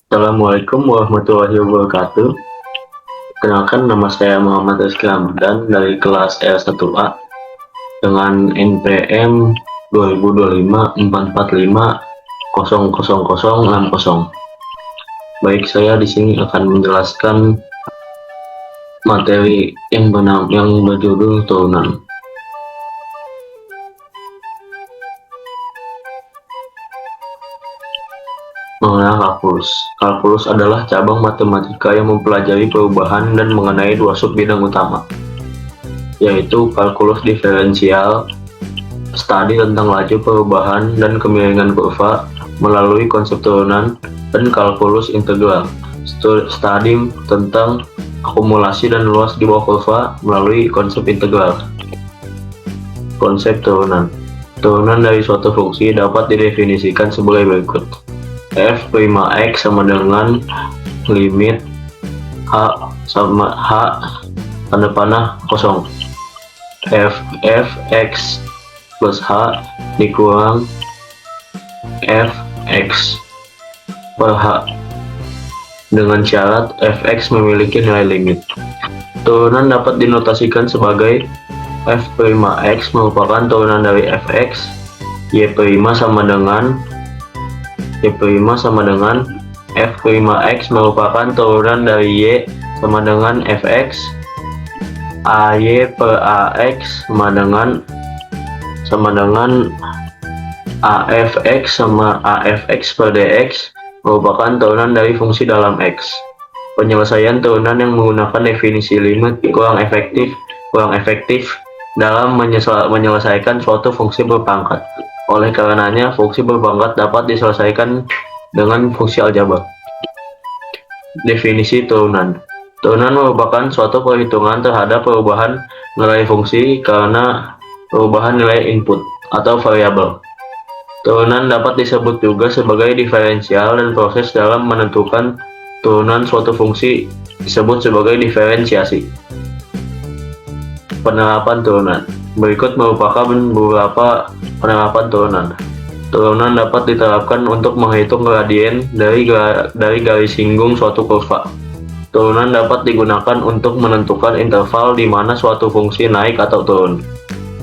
Assalamualaikum warahmatullahi wabarakatuh. Kenalkan, nama saya Muhammad Rizky Ramadan dari kelas L1A dengan NPM 202544500060. Baik, saya di sini akan menjelaskan materi yang berjudul turunan. Mengenal kalkulus. Kalkulus adalah cabang matematika yang mempelajari perubahan dan mengenai dua subbidang utama, yaitu kalkulus diferensial, studi tentang laju perubahan dan kemiringan kurva melalui konsep turunan, dan kalkulus integral, studi tentang akumulasi dan luas di bawah kurva melalui konsep integral. Konsep turunan. Turunan dari suatu fungsi dapat didefinisikan sebagai berikut. F' X sama dengan limit H sama H tanda panah kosong. F X plus H dikurang F X per H dengan syarat Fx memiliki nilai limit. Turunan dapat dinotasikan sebagai F' X merupakan turunan dari Fx, Y' sama dengan F'' merupakan turunan dari Y sama dengan Fx, AY per AX sama dengan AFX sama AFX per DX merupakan turunan dari fungsi dalam X. Penyelesaian turunan yang menggunakan definisi limit kurang efektif dalam menyelesaikan suatu fungsi berpangkat. Oleh karenanya, fungsi berpangkat dapat diselesaikan dengan fungsi aljabar. Definisi turunan. Turunan merupakan suatu perhitungan terhadap perubahan nilai fungsi karena perubahan nilai input atau variabel. Turunan dapat disebut juga sebagai diferensial, dan proses dalam menentukan turunan suatu fungsi disebut sebagai diferensiasi. Penerapan turunan. Berikut merupakan beberapa penerapan turunan. Turunan dapat diterapkan untuk menghitung gradien dari garis singgung suatu kurva. Turunan dapat digunakan untuk menentukan interval di mana suatu fungsi naik atau turun.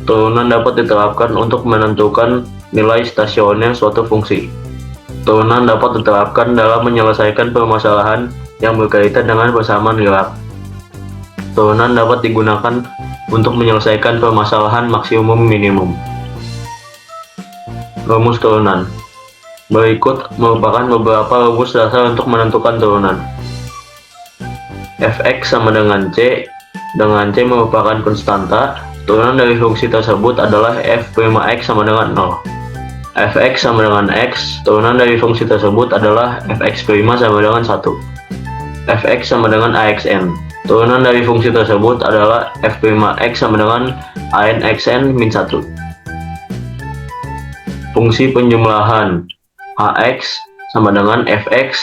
Turunan dapat diterapkan untuk menentukan nilai stasioner suatu fungsi. Turunan dapat diterapkan dalam menyelesaikan permasalahan yang berkaitan dengan persamaan gerak. Turunan dapat digunakan untuk menyelesaikan permasalahan maksimum minimum. Rumus turunan. Berikut merupakan beberapa rumus dasar untuk menentukan turunan. Fx sama dengan C merupakan konstanta. Turunan dari fungsi tersebut adalah F'X sama dengan 0. Fx sama dengan X, turunan dari fungsi tersebut adalah Fx' sama dengan 1. Fx sama dengan AXN, turunan dari fungsi tersebut adalah F'X sama dengan ANXN min 1. Fungsi penjumlahan Hx sama dengan Fx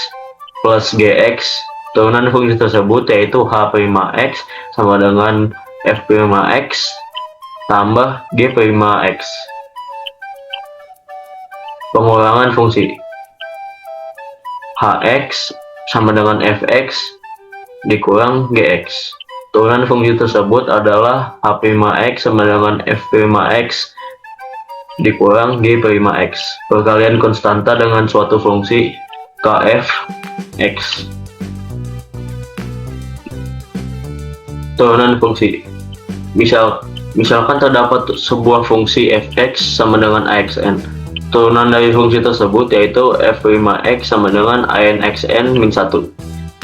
plus Gx, turunan fungsi tersebut yaitu H'X sama dengan F'X tambah G'X. Pengulangan fungsi Hx sama dengan Fx dikurang Gx. Turunan fungsi tersebut adalah H'X sama dengan F'X dikurang G'X. Perkalian konstanta dengan suatu fungsi Kfx. Turunan fungsi. Misalkan terdapat sebuah fungsi Fx sama dengan AXN. Turunan dari fungsi tersebut yaitu F'X sama dengan ANXN min 1.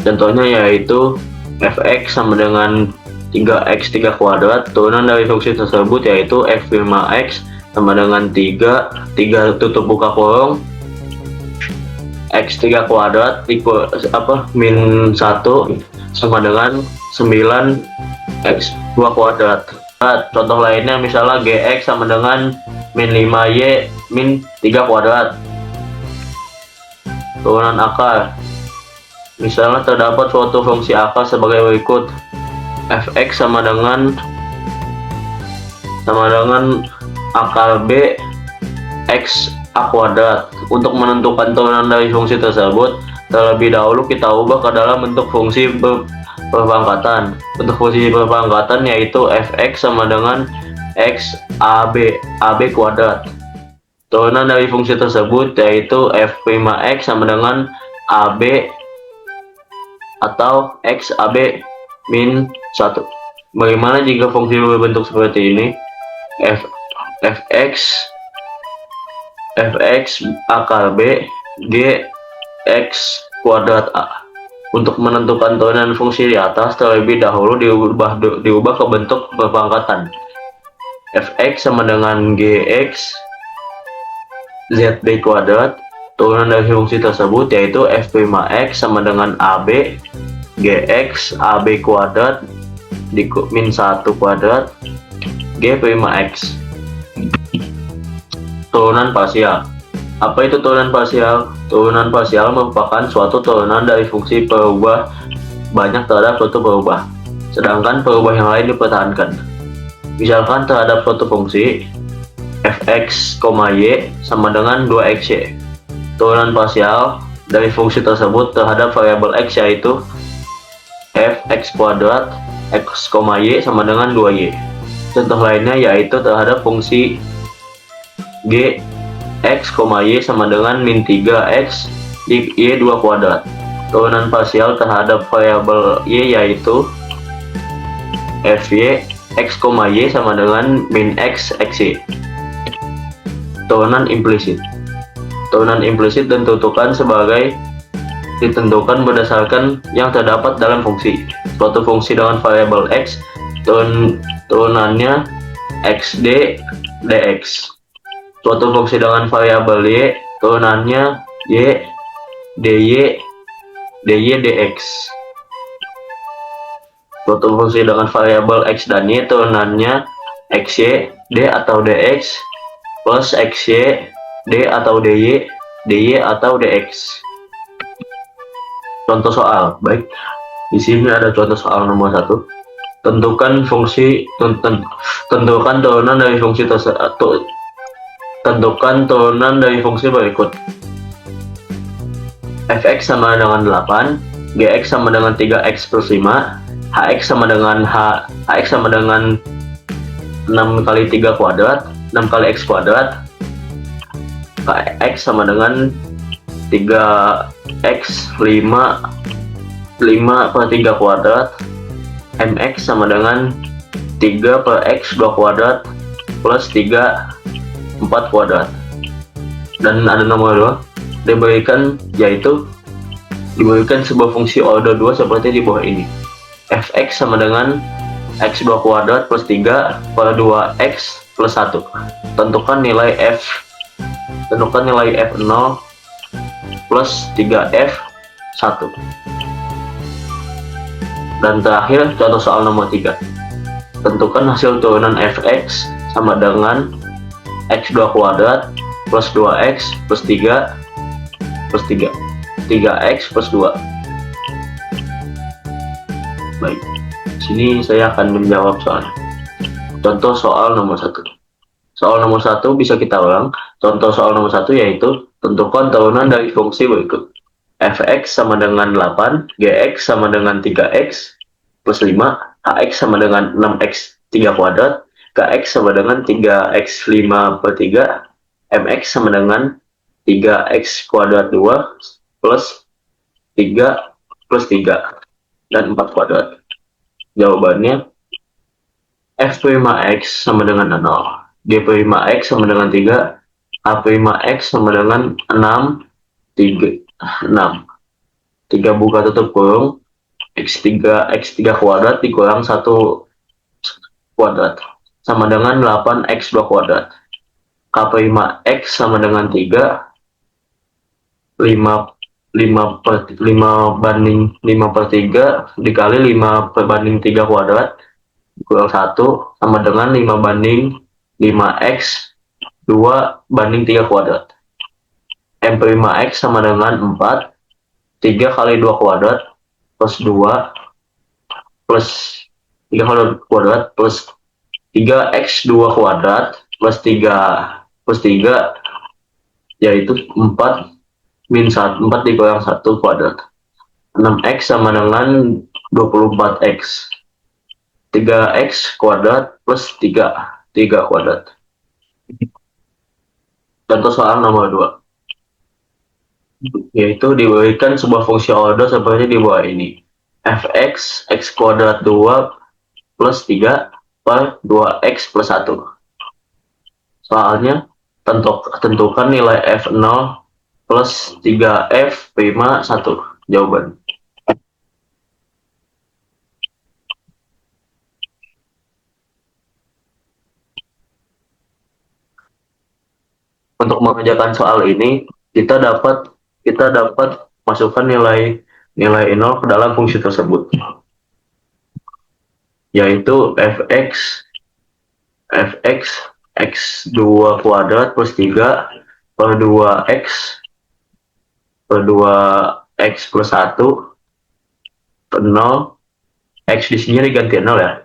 Contohnya yaitu Fx sama dengan 3x3 kuadrat. Turunan dari fungsi tersebut yaitu F'X sama dengan 3 tutup buka kurung x3 kuadrat min 1 sama dengan 9x2 kuadrat. Contoh lainnya misalnya Gx sama dengan min 5y min 3 kuadrat. Turunan akar. Misalnya terdapat suatu fungsi akar sebagai berikut. Fx sama dengan akar B x a kuadrat. Untuk menentukan turunan dari fungsi tersebut, terlebih dahulu kita ubah ke dalam bentuk fungsi berpangkatan. Bentuk fungsi berpangkatan yaitu fx sama dengan x ab kuadrat. Turunan dari fungsi tersebut yaitu f'(x) sama dengan ab atau x ab min 1. Bagaimana jika fungsi berbentuk seperti ini? fx akar b g x kuadrat a. Untuk menentukan turunan fungsi di atas, terlebih dahulu diubah ke bentuk berpangkatan. Fx sama dengan gx zb kuadrat. Turunan dari fungsi tersebut yaitu f'(x) sama dengan ab gx ab kuadrat min 1 kuadrat g'(x). Turunan parsial. Apa itu turunan parsial? Turunan parsial merupakan suatu turunan dari fungsi perubah banyak terhadap suatu perubah, sedangkan perubah yang lain dipertahankan. Misalkan terhadap suatu fungsi fx, y sama dengan 2xy. Turunan parsial dari fungsi tersebut terhadap variabel x yaitu fx kuadrat x, y sama dengan 2y. Contoh lainnya yaitu terhadap fungsi g x, y sama dengan min 3x di y2 kuadrat. Turunan parsial terhadap variabel y yaitu fy x, y sama dengan min x xy. Turunan implisit. Turunan implisit ditentukan berdasarkan yang terdapat dalam fungsi. Suatu fungsi dengan variabel x, turunannya xd dx. Suatu fungsi dengan variabel y, turunannya y dy dx. Suatu fungsi dengan variabel x dan y, turunannya xy d atau dx plus xy d atau dy atau dx. Contoh soal. Baik, di sini ada contoh soal nomor 1. Tentukan turunan dari fungsi tersebut. Tentukan turunan dari fungsi berikut. Fx sama dengan 8, gx sama dengan 3x plus 5, hx sama dengan 6 kali 3 kuadrat, 6 kali x kuadrat, kx sama dengan 3x 5 per 3 kuadrat, mx sama dengan 3 per x 2 kuadrat plus 3 4 kuadrat. Dan ada nomor 2 diberikan sebuah fungsi order 2 seperti di bawah ini. Fx sama dengan x2 kuadrat plus 3 per 2x plus 1. Tentukan nilai f0 plus 3f1. Dan terakhir contoh soal nomor 3. Tentukan hasil turunan fx sama dengan x2 kuadrat plus 2x plus 3 3x plus 2. Baik, sini saya akan menjawab soalnya. Contoh soal nomor 1. Soal nomor 1 bisa kita ulang. Contoh soal nomor 1 yaitu tentukan turunan dari fungsi berikut. Fx sama dengan 8, gx sama dengan 3x plus 5, hx sama dengan 6x 3 kuadrat, kx sama dengan 3x 5 per 3, mx sama dengan 3x kuadrat 2 plus 3 plus 3 dan 4 kuadrat. Jawabannya f'(x) sama dengan 0, g'(x) sama dengan 3, h'(x) sama dengan 6, 3 buka tutup kurung, x3 kuadrat dikurang 1 kuadrat sama dengan 8x2 kuadrat. K'(x) sama dengan 3, 5 banding 5 per 3 dikali 5 banding 3 kuadrat kurang 1 sama dengan 5 banding 5x 2 banding 3 kuadrat. M'(x) sama dengan 4, 3 kali 2 kuadrat plus 2 plus 3 kali 2 kuadrat plus 3x 2 kuadrat plus 3 yaitu 4 min 4 dikurang 1 kuadrat. 6x sama dengan 24x. 3x kuadrat plus 3 kuadrat. Contoh soal nomor 2, yaitu diberikan sebuah fungsi order seperti di bawah ini. Fx x kuadrat 2 plus 3 per 2x plus 1. Soalnya tentukan nilai f0 plus 3f prima 1. Jawaban. Untuk mengerjakan soal ini, kita dapat masukkan nilai 0 ke dalam fungsi tersebut, yaitu fx x2 kuadrat plus 3 per 2x plus 1 per 0. X di sini diganti 0 ya.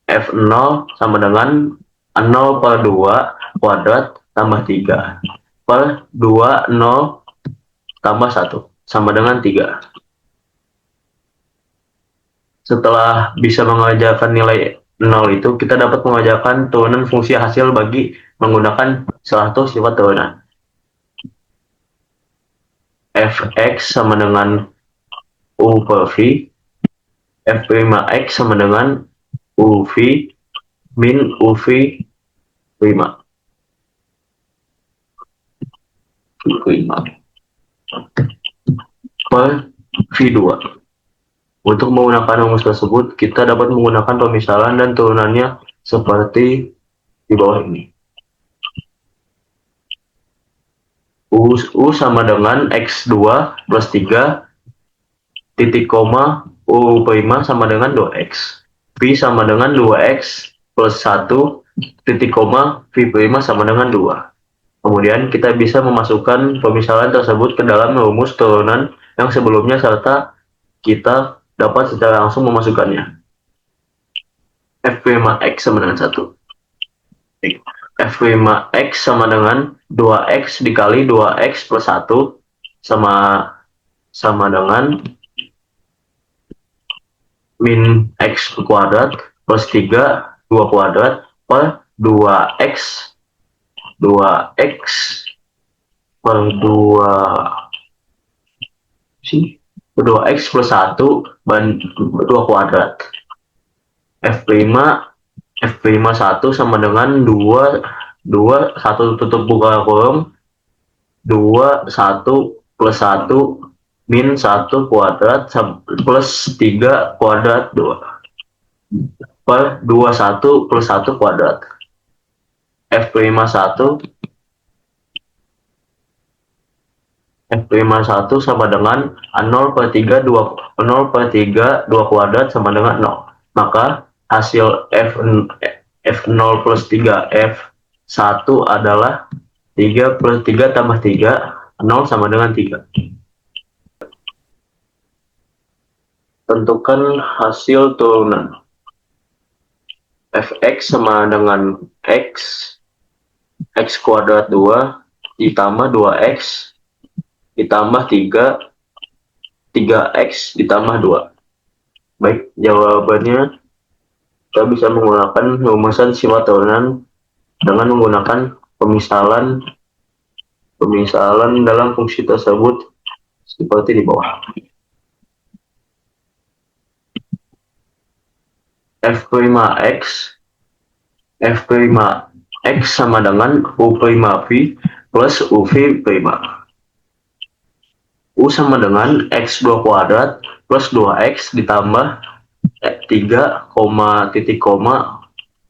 F0 sama dengan 0 per 2 kuadrat tambah 3 per 2 0 tambah 1 sama dengan 3. Setelah bisa mengerjakan nilai 0 itu, kita dapat mengerjakan turunan fungsi hasil bagi menggunakan salah satu sifat turunan. Fx sama dengan U per V, F'(x) sama dengan UV min UV prima. Per V2. Untuk menggunakan rumus tersebut, kita dapat menggunakan pemisalan dan turunannya seperti di bawah ini. U sama dengan X2 plus 3, titik koma, U prima sama dengan 2X. V sama dengan 2X plus 1, titik koma, V prima sama dengan 2. Kemudian kita bisa memasukkan pemisalan tersebut ke dalam rumus turunan yang sebelumnya serta kita dapat secara langsung memasukkannya. F'(x) sama dengan 1. F'(x) sama dengan 2x dikali 2x plus 1 sama dengan min x kuadrat plus 3 2 kuadrat per 2x per 2x plus 1 dan 2 kuadrat. F'(1) sama dengan 2 1 tutup buka kurung 2 1 plus 1 min 1 kuadrat plus 3 kuadrat 2 per 21 plus 1 kuadrat. F'(1) sama dengan 0 per 3 2 kuadrat sama dengan 0. Maka hasil F0 plus 3 F1 adalah 3 plus 3 tambah 3, 0 sama dengan 3. Tentukan hasil turunan. Fx sama dengan x kuadrat 2 ditambah 2x ditambah 3x ditambah 2. Baik, jawabannya kita bisa menggunakan rumusan sifat turunan dengan menggunakan pemisalan dalam fungsi tersebut seperti di bawah. F'(x) sama dengan U'(v) plus UV prima. U sama dengan x2 kuadrat plus 2x ditambah 3, titik koma,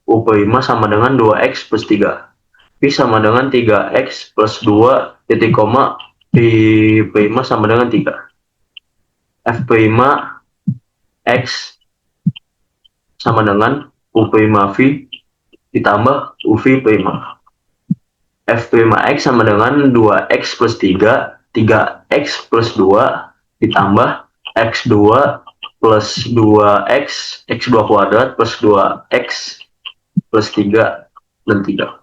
U prima sama dengan 2x plus 3. V sama dengan 3x plus 2, titik koma, V prima sama dengan 3. F'(x) sama dengan U prima V ditambah UV prima. F'(x) sama dengan 2x plus 3, 3x plus 2 ditambah x2 plus 2x, x2 kuadrat plus 2x plus 3 dan 3.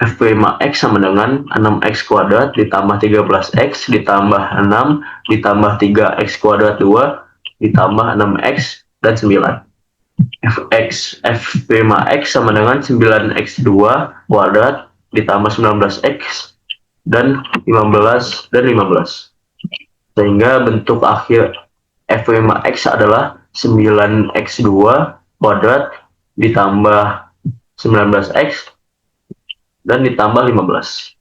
F5X sama dengan 6X kuadrat ditambah 13X ditambah 6 ditambah 3X kuadrat 2 ditambah 6X dan 9. F5X sama dengan 9X2 kuadrat ditambah 19X dan 15. Sehingga bentuk akhir F5X adalah 9X2 kuadrat ditambah 19X dan ditambah 15.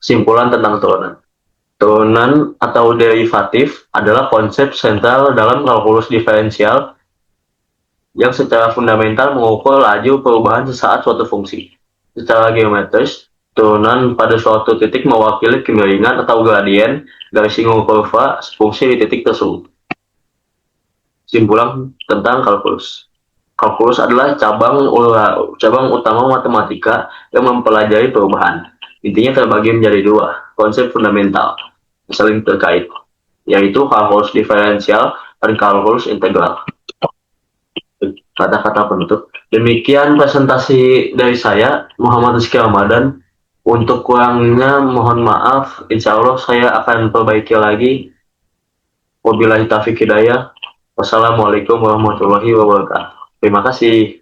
Kesimpulan tentang turunan. Turunan atau derivatif adalah konsep sentral dalam kalkulus diferensial yang secara fundamental mengukur laju perubahan sesaat suatu fungsi. Secara geometris, turunan pada suatu titik mewakili kemiringan atau gradien garis single kurva fungsi di titik tersebut. Kesimpulan tentang kalkulus. Kalkulus adalah cabang utama matematika yang mempelajari perubahan. Intinya terbagi menjadi dua, konsep fundamental saling terkait, yaitu kalkulus diferensial dan kalkulus integral. Kata-kata penutup. Demikian presentasi dari saya, Muhammad Rizky Ramadan. Untuk kurangnya mohon maaf, insya Allah saya akan perbaiki lagi. Wabillahi taufiq hidayah. Wassalamualaikum warahmatullahi wabarakatuh. Terima kasih.